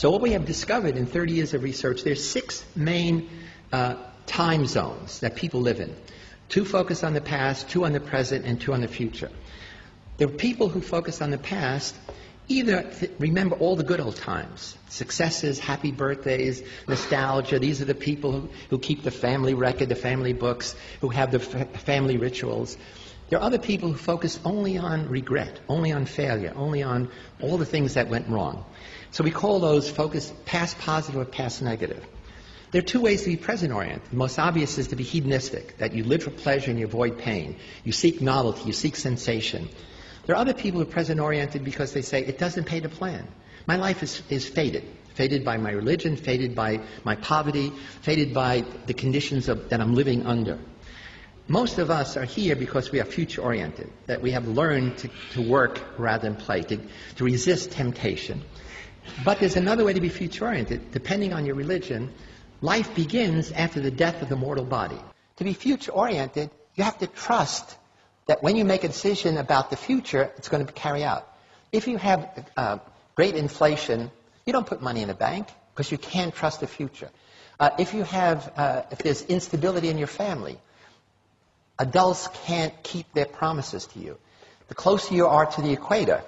So what we have discovered in 30 years of research, there's 6 main time zones that people live in. 2 focus on the past, 2 on the present, and 2 on the future. The people who focus on the past either remember all the good old times, successes, happy birthdays, nostalgia. These are the people who keep the family record, the family books, who have the family rituals. There are other people who focus only on regret, only on failure, only on all the things that went wrong. So we call those focus past positive or past negative. There are 2 ways to be present-oriented. The most obvious is to be hedonistic, that you live for pleasure and you avoid pain. You seek novelty, you seek sensation. There are other people who are present-oriented because they say, it doesn't pay to plan. My life is fated. Fated by my religion, fated by my poverty, fated by the conditions that I'm living under. Most of us are here because we are future-oriented, that we have learned to work rather than play, to resist temptation. But there's another way to be future-oriented. Depending on your religion, life begins after the death of the mortal body. To be future-oriented, you have to trust that when you make a decision about the future, it's going to carry out. If you have great inflation, you don't put money in a bank because you can't trust the future. If there's instability in your family, adults can't keep their promises to you. The closer you are to the equator,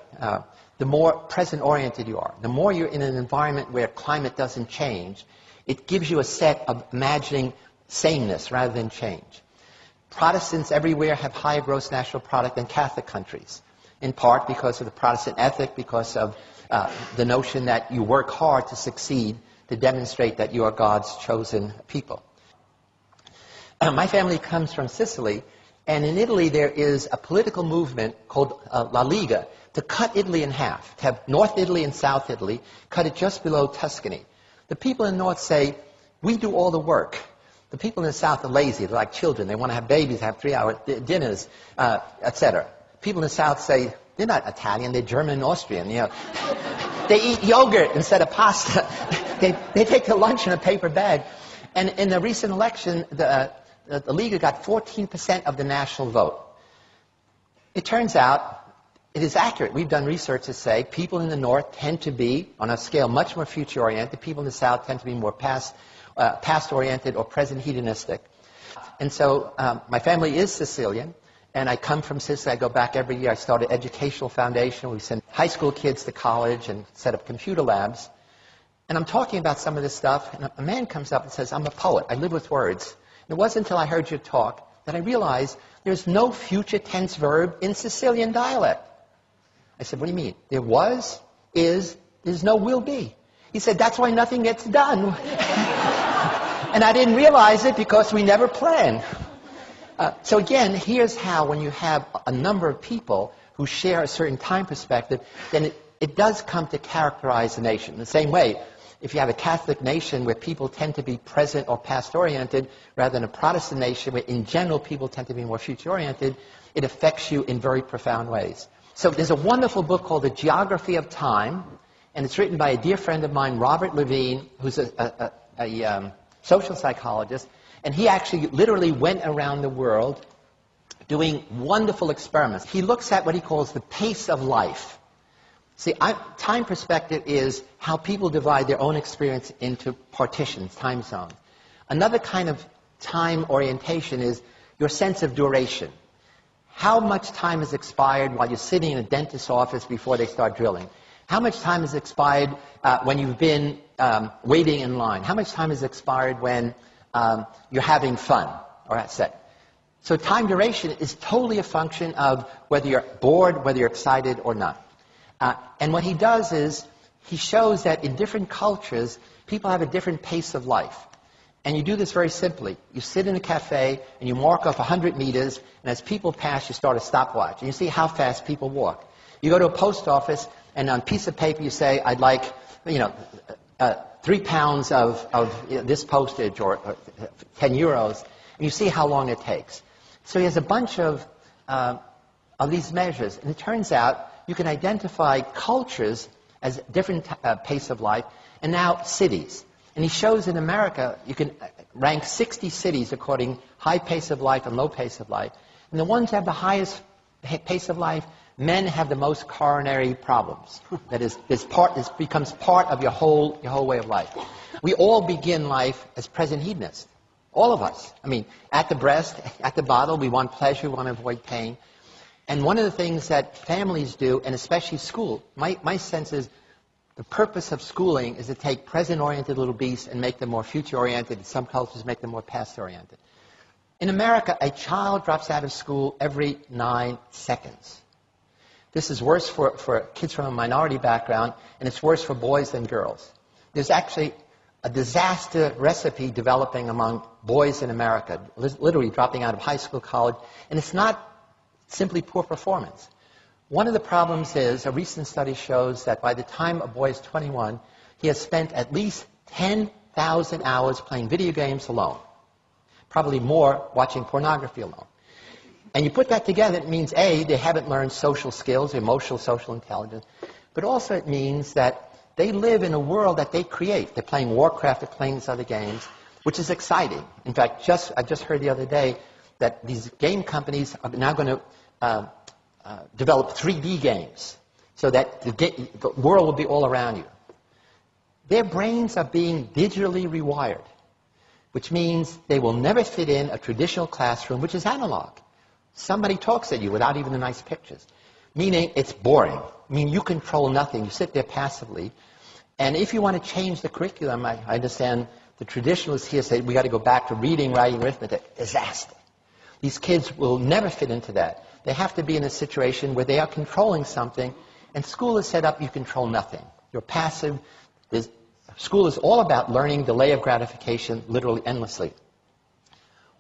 the more present-oriented you are. The more you're in an environment where climate doesn't change, it gives you a set of imagining sameness rather than change. Protestants everywhere have higher gross national product than Catholic countries, in part because of the Protestant ethic, because of the notion that you work hard to succeed, to demonstrate that you are God's chosen people. My family comes from Sicily, and in Italy there is a political movement called La Liga to cut Italy in half, to have North Italy and South Italy, cut it just below Tuscany. The people in the North say, we do all the work. The people in the South are lazy. They're like children. They want to have babies, have 3-hour dinners, etc. People in the South say, they're not Italian, they're German and Austrian. You know. They eat yogurt instead of pasta. They take their lunch in a paper bag. And in the recent election, the Liga got 14% of the national vote. It turns out it is accurate. We've done research to say people in the North tend to be, on a scale much more future-oriented. People in the South tend to be more past-oriented or present hedonistic. And so my family is Sicilian, and I come from Sicily. I go back every year. I started an educational foundation. We send high school kids to college and set up computer labs. And I'm talking about some of this stuff, and a man comes up and says, I'm a poet. I live with words. And it wasn't until I heard you talk that I realized there's no future tense verb in Sicilian dialect. I said, what do you mean? There was, is, there's no will be. He said, that's why nothing gets done. And I didn't realize it because we never planned. So again, here's how when you have a number of people who share a certain time perspective, then it does come to characterize the nation. The same way, if you have a Catholic nation where people tend to be present or past-oriented, rather than a Protestant nation where in general people tend to be more future-oriented, it affects you in very profound ways. So there's a wonderful book called The Geography of Time, and it's written by a dear friend of mine, Robert Levine, who's a social psychologist, and he actually literally went around the world doing wonderful experiments. He looks at what he calls the pace of life. See, time perspective is how people divide their own experience into partitions, time zones. Another kind of time orientation is your sense of duration. How much time has expired while you're sitting in a dentist's office before they start drilling? How much time has expired when you've been waiting in line? How much time has expired when you're having fun or upset? So time duration is totally a function of whether you're bored, whether you're excited or not. And what he does is he shows that in different cultures, people have a different pace of life. And you do this very simply. You sit in a cafe and you mark off 100 meters, and as people pass, you start a stopwatch. And you see how fast people walk. You go to a post office, and on a piece of paper you say, I'd like, 3 pounds of this postage or 10 euros, and you see how long it takes. So he has a bunch of these measures, and it turns out you can identify cultures as different pace of life, and now cities. And he shows in America, you can rank 60 cities according high pace of life and low pace of life. And the ones that have the highest pace of life, Men have the most coronary problems. That is, this becomes part of your whole way of life. We all begin life as present hedonists. All of us. I mean, at the breast, at the bottle, we want pleasure, we want to avoid pain. And one of the things that families do, and especially school, my sense is the purpose of schooling is to take present-oriented little beasts and make them more future-oriented. In some cultures, make them more past-oriented. In America, a child drops out of school every 9 seconds. This is worse for kids from a minority background, and it's worse for boys than girls. There's actually a disaster recipe developing among boys in America, literally dropping out of high school, college, and it's not simply poor performance. One of the problems is, a recent study shows that by the time a boy is 21, he has spent at least 10,000 hours playing video games alone. Probably more watching pornography alone. And you put that together, it means, A, they haven't learned social skills, emotional, social intelligence, but also it means that they live in a world that they create. They're playing Warcraft, they're playing these other games, which is exciting. In fact, I just heard the other day that these game companies are now going to develop 3D games so that the world will be all around you. Their brains are being digitally rewired, which means they will never fit in a traditional classroom, which is analog. Somebody talks at you without even the nice pictures, meaning it's boring. I mean, you control nothing. You sit there passively. And if you want to change the curriculum, I understand the traditionalists here say we got to go back to reading, writing, arithmetic. Disaster. These kids will never fit into that. They have to be in a situation where they are controlling something, and school is set up, you control nothing. You're passive. School is all about learning, delay of gratification, literally endlessly.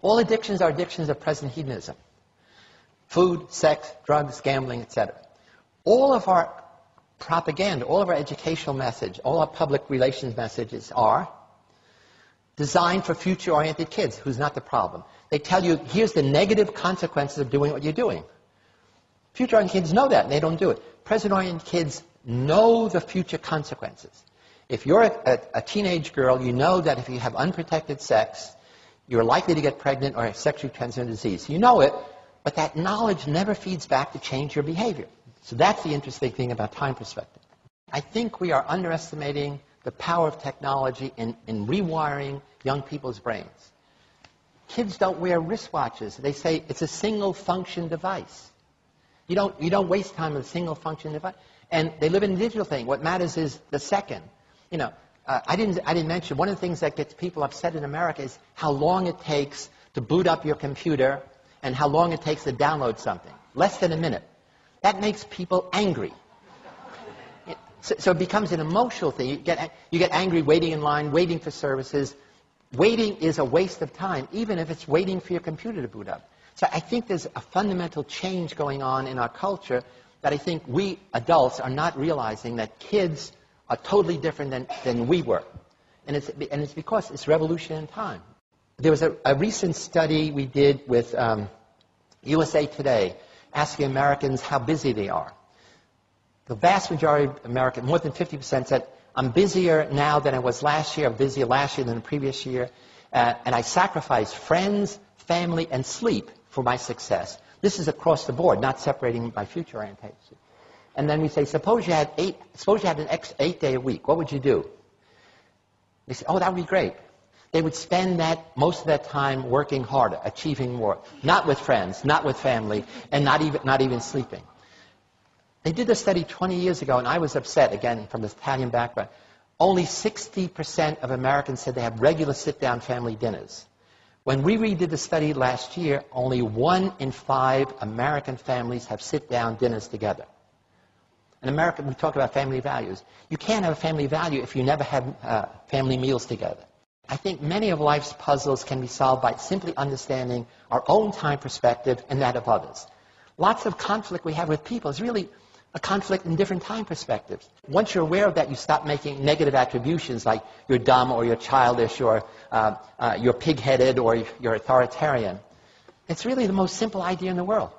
All addictions are addictions of present hedonism. Food, sex, drugs, gambling, etc. All of our propaganda, all of our educational message, all our public relations messages are designed for future-oriented kids, who's not the problem. They tell you, here's the negative consequences of doing what you're doing. Future-oriented kids know that, and they don't do it. Present-oriented kids know the future consequences. If you're a teenage girl, you know that if you have unprotected sex, you're likely to get pregnant or have sexually transmitted disease. You know it, but that knowledge never feeds back to change your behavior. So that's the interesting thing about time perspective. I think we are underestimating the power of technology in rewiring young people's brains. Kids don't wear wristwatches. They say it's a single-function device. You don't waste time with a single-function device. And they live in a digital thing. What matters is the second. You know, I didn't mention, one of the things that gets people upset in America is how long it takes to boot up your computer and how long it takes to download something. Less than a minute. That makes people angry. So it becomes an emotional thing. You get angry waiting in line, waiting for services. Waiting is a waste of time, even if it's waiting for your computer to boot up. So I think there's a fundamental change going on in our culture that I think we adults are not realizing, that kids are totally different than we were. And it's because it's revolution in time. There was a recent study we did with USA Today, asking Americans how busy they are. The vast majority of Americans, more than 50%, said, I'm busier now than I was last year, I'm busier last year than the previous year, and I sacrifice friends, family, and sleep for my success. This is across the board, not separating by future orientation. And then we say, suppose you had an 8-day a week, what would you do? They say, oh, that would be great. They would spend most of that time working harder, achieving more, not with friends, not with family, and not even sleeping. They did the study 20 years ago, and I was upset, again, from this Italian background. Only 60% of Americans said they have regular sit-down family dinners. When we redid the study last year, only 1 in 5 American families have sit-down dinners together. In America, we talk about family values. You can't have a family value if you never have family meals together. I think many of life's puzzles can be solved by simply understanding our own time perspective and that of others. Lots of conflict we have with people is really a conflict in different time perspectives. Once you're aware of that, you stop making negative attributions like you're dumb or you're childish or you're pig-headed or you're authoritarian. It's really the most simple idea in the world.